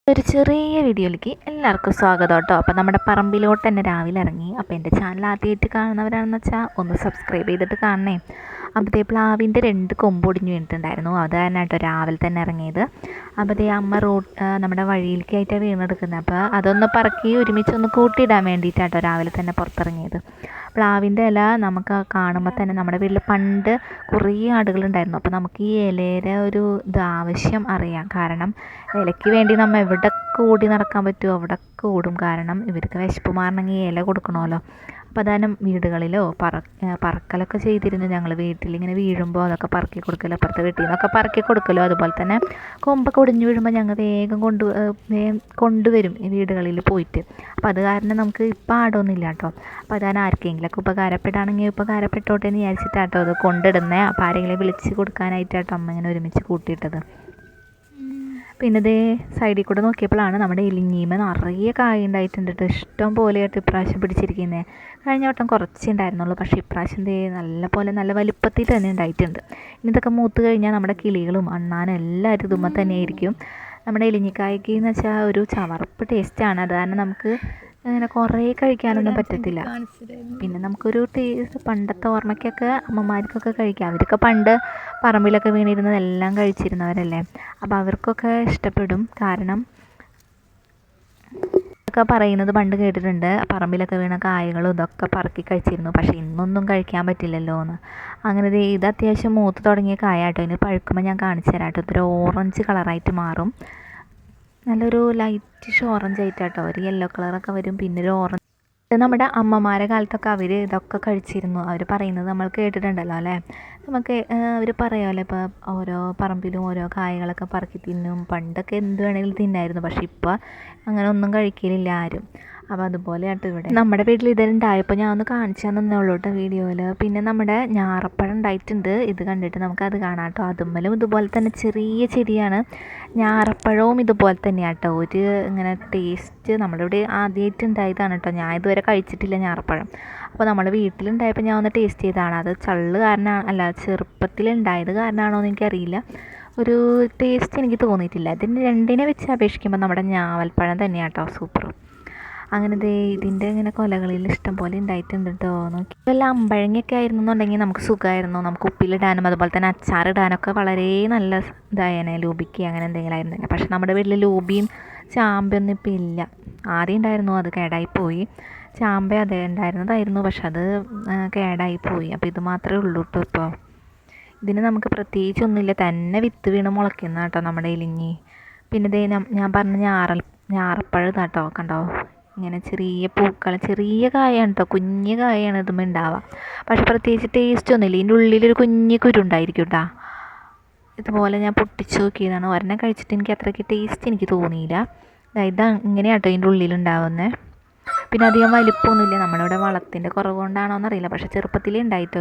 ഒരു ചെറിയ വീഡിയോയിലേക്ക് എല്ലാവർക്കും സ്വാഗതം കേട്ടോ. അപ്പോൾ നമ്മുടെ പറമ്പിലോട്ട് തന്നെ രാവിലെ ഇറങ്ങി. അപ്പോൾ എൻ്റെ ചാനൽ ആദ്യമായിട്ട് കാണുന്നവരാണെന്ന് വെച്ചാൽ ഒന്ന് സബ്സ്ക്രൈബ് ചെയ്തിട്ട് കാണണേ. അപ്പോഴത്തേ പ്ലാവിൻ്റെ 2 കൊമ്പ് ഒടിഞ്ഞ് വീണിട്ടുണ്ടായിരുന്നു. അത് കാരണം കേട്ടോ രാവിലെ തന്നെ ഇറങ്ങിയത്. അപ്പോഴത്തേ അമ്മ നമ്മുടെ വഴിയിലേക്കായിട്ടാണ് വീണെടുക്കുന്നത്. അപ്പോൾ അതൊന്ന് പറക്കി ഒരുമിച്ചൊന്ന് കൂട്ടിയിടാൻ വേണ്ടിയിട്ടാട്ടോ രാവിലെ തന്നെ പുറത്തിറങ്ങിയത്. പ്ലാവിൻ്റെ ഇല നമുക്ക് കാണുമ്പോൾ തന്നെ നമ്മുടെ വീട്ടിൽ പണ്ട് കുറേ ആടുകളുണ്ടായിരുന്നു. അപ്പോൾ നമുക്ക് ഈ ഇലയുടെ ഒരു ആവശ്യം അറിയാം. കാരണം ഇലയ്ക്ക് വേണ്ടി നമ്മൾ എവിടെയൊക്കെ ഓടി നടക്കാൻ പറ്റുമോ അവിടെയൊക്കെ ഓടും. കാരണം ഇവർക്ക് വിശപ്പ് മാറണമെങ്കിൽ ഇല കൊടുക്കണമല്ലോ. അപ്പോൾ അതാനും വീടുകളിലോ പറക്കലൊക്കെ ചെയ്തിരുന്നു. ഞങ്ങൾ വീട്ടിലിങ്ങനെ വീഴുമ്പോൾ അതൊക്കെ പറക്കി കൊടുക്കലോ, അപ്പുറത്തെ വീട്ടിൽ നിന്നൊക്കെ പറക്കി കൊടുക്കലോ. അതുപോലെ തന്നെ കൊമ്പൊക്കെ ഒടിഞ്ഞു വീഴുമ്പോൾ ഞങ്ങൾ വേഗം കൊണ്ടുവരും ഈ വീടുകളിൽ പോയിട്ട്. അപ്പോൾ അത് കാരണം നമുക്ക് ഇപ്പം ആടൊന്നുമില്ല കേട്ടോ. അപ്പോൾ അതാണ് ആർക്കെങ്കിലൊക്കെ ഉപകാരപ്പെടുകയാണെങ്കിൽ ഉപകാരപ്പെട്ടോട്ടെ എന്ന് വിചാരിച്ചിട്ടാട്ടോ അത് കൊണ്ടിടുന്നത്. അപ്പോൾ ആരെങ്കിലും വിളിച്ച് കൊടുക്കാനായിട്ടാട്ടോ അമ്മ ഇങ്ങനെ ഒരുമിച്ച് കൂട്ടിയിട്ടത്. പിന്നെ ഇതേ സൈഡിൽ കൂടെ നോക്കിയപ്പോഴാണ് നമ്മുടെ ഇലിഞ്ഞീമ നിറയെ കായ ഉണ്ടായിട്ടുണ്ട് കേട്ടോ. ഇഷ്ടം പോലെയായിട്ട് ഇപ്രാവശ്യം പിടിച്ചിരിക്കുന്നത്. കഴിഞ്ഞ വട്ടം കുറച്ചേ ഉണ്ടായിരുന്നുള്ളൂ. പക്ഷേ ഇപ്രാവശ്യം നല്ല വലുപ്പത്തിൽ തന്നെ ഉണ്ടായിട്ടുണ്ട്. ഇനി ഇതൊക്കെ മൂത്ത് കഴിഞ്ഞാൽ നമ്മുടെ കിളികളും അണ്ണാനും എല്ലാവരും ഇതുമ്മ തന്നെ ആയിരിക്കും. നമ്മുടെ ഇലിഞ്ഞിക്കായ്ക്ക് എന്ന് വെച്ചാൽ ഒരു ചവർപ്പ് ടേസ്റ്റാണ്. അത് കാരണം നമുക്ക് അങ്ങനെ കുറേ കഴിക്കാനൊന്നും പറ്റത്തില്ല. പിന്നെ നമുക്കൊരു ടേസ്റ്റ് പണ്ടത്തെ ഓർമ്മയ്ക്കൊക്കെ അമ്മമാർക്കൊക്കെ കഴിക്കാം. അവരൊക്കെ പണ്ട് പറമ്പിലൊക്കെ വീണിരുന്നതെല്ലാം കഴിച്ചിരുന്നവരല്ലേ. അപ്പോൾ അവർക്കൊക്കെ ഇഷ്ടപ്പെടും. കാരണം ഒക്കെ പറയുന്നത് പണ്ട് കേട്ടിട്ടുണ്ട്, പറമ്പിലൊക്കെ വീണ കായകളും ഇതൊക്കെ പറക്കി കഴിച്ചിരുന്നു. പക്ഷേ ഇന്നൊന്നും കഴിക്കാൻ പറ്റില്ലല്ലോ എന്ന്. അങ്ങനെ ഇത് അത്യാവശ്യം മൂത്ത് തുടങ്ങിയ കായ കേട്ടോ. ഇനി പഴുക്കുമ്പോൾ ഞാൻ കാണിച്ചു തരാം കേട്ടോ. ഇതൊരു ഓറഞ്ച് കളറായിട്ട് മാറും. നല്ലൊരു ലൈറ്റിഷ് ഓറഞ്ച് ആയിട്ടാട്ടോ. ഒരു യെല്ലോ കളറൊക്കെ വരും, പിന്നെ ഒരു ഓറഞ്ച്. നമ്മുടെ അമ്മമാരെ കാലത്തൊക്കെ അവർ ഇതൊക്കെ കഴിച്ചിരുന്നു. അവർ പറയുന്നത് നമ്മൾ കേട്ടിട്ടുണ്ടല്ലോ അല്ലേ. നമുക്ക് അവർ പറയുമല്ലോ, ഇപ്പോൾ ഓരോ പറമ്പിലും ഓരോ കായകളൊക്കെ പറക്കി തിന്നും. പണ്ടൊക്കെ എന്ത് വേണമെങ്കിലും തിന്നായിരുന്നു. പക്ഷെ ഇപ്പോൾ അങ്ങനെ ഒന്നും കഴിക്കലില്ല ആരും. അപ്പോൾ അതുപോലെ ആട്ടോ ഇവിടെ നമ്മുടെ വീട്ടിൽ ഇതുണ്ടായപ്പോൾ ഞാൻ ഒന്ന് കാണിച്ചു തന്നേ ഉള്ളൂ കേട്ടോ വീഡിയോയിൽ. പിന്നെ നമ്മുടെ ഞാറപ്പഴം ഉണ്ടായിട്ടുണ്ട്. ഇത് കണ്ടിട്ട് നമുക്കത് കാണാം കേട്ടോ. അതുമ്മലും ഇതുപോലെ തന്നെ ചെറിയ ചെടിയാണ്. ഞാറപ്പഴവും ഇതുപോലെ തന്നെയാണ് കേട്ടോ. ഒരു ഇങ്ങനെ ടേസ്റ്റ് നമ്മുടെ ഇവിടെ ആദ്യമായിട്ട് ഉണ്ടായതാണ് കേട്ടോ. ഞാൻ ഇതുവരെ കഴിച്ചിട്ടില്ല ഞാറപ്പഴം. അപ്പോൾ നമ്മുടെ വീട്ടിലുണ്ടായപ്പോൾ ഞാൻ ഒന്ന് ടേസ്റ്റ് ചെയ്തതാണ്. അത് ചള്ള് കാരണമാണ്, അല്ല ചെറുപ്പത്തിൽ ഉണ്ടായത് കാരണമാണോ എന്ന് എനിക്കറിയില്ല. ഒരു ടേസ്റ്റ് എനിക്ക് തോന്നിയിട്ടില്ല. ഇതിന് രണ്ടിനെ വെച്ച് അപേക്ഷിക്കുമ്പോൾ നമ്മുടെ ഞാവൽപ്പഴം തന്നെയാണ് കേട്ടോ സൂപ്പർ. അങ്ങനെ ഇതിൻ്റെ ഇങ്ങനെ കൊലകളിൽ ഇഷ്ടം പോലെ ഉണ്ടായിട്ടുണ്ട് കേട്ടോ. നോക്കി വല്ല അമ്പഴങ്ങയൊക്കെ ആയിരുന്നു എന്നുണ്ടെങ്കിൽ നമുക്ക് സുഖമായിരുന്നു. നമുക്ക് ഉപ്പിലിടാനും അതുപോലെ തന്നെ അച്ചാറിടാനൊക്കെ വളരെ നല്ല ഇതായേനെ. ലൂബിക്ക് അങ്ങനെ എന്തെങ്കിലും ആയിരുന്നില്ല. പക്ഷെ നമ്മുടെ വീട്ടിൽ ലൂബിയും ചാമ്പയൊന്നും ഇപ്പം ഇല്ല. ആദ്യം ഉണ്ടായിരുന്നു, അത് കേടായിപ്പോയി. ചാമ്പ അതേ ഉണ്ടായിരുന്നതായിരുന്നു, പക്ഷെ അത് കേടായിപ്പോയി. അപ്പോൾ ഇത് മാത്രമേ ഉള്ളൂ കേട്ടോ ഇപ്പോൾ. ഇതിന് നമുക്ക് പ്രത്യേകിച്ചൊന്നുമില്ല, തന്നെ വിത്ത് വീണ് മുളയ്ക്കുന്ന കേട്ടോ നമ്മുടെ ഇലിഞ്ഞി. പിന്നെ ഞാൻ പറഞ്ഞ ഞാറപ്പഴം ഇതാട്ടോ, കണ്ടോ ഇങ്ങനെ ചെറിയ പൂക്കൾ, ചെറിയ കായാണ് കേട്ടോ, കുഞ്ഞ് കായാണ് ഇതുമ്പോൾ ഉണ്ടാവുക. പക്ഷെ പ്രത്യേകിച്ച് ടേസ്റ്റ് ഒന്നുമില്ല. ഇതിൻ്റെ ഉള്ളിലൊരു കുഞ്ഞ് കുരുണ്ടായിരിക്കും കേട്ടോ. ഇതുപോലെ ഞാൻ പൊട്ടിച്ച് നോക്കിയതാണ്. ഒരെണ്ണം കഴിച്ചിട്ട് എനിക്ക് അത്രയ്ക്ക് ടേസ്റ്റ് എനിക്ക് തോന്നിയില്ല. ഇങ്ങനെയാണ് കേട്ടോ ഇതിൻ്റെ ഉള്ളിലുണ്ടാവുന്നത്. പിന്നെ അധികം വലിപ്പമൊന്നുമില്ല. നമ്മുടെ ഇവിടെ വളത്തിൻ്റെ കുറവ് കൊണ്ടാണോ എന്നറിയില്ല, പക്ഷെ ചെറുപ്പത്തിലേ ഉണ്ടായിട്ടോ.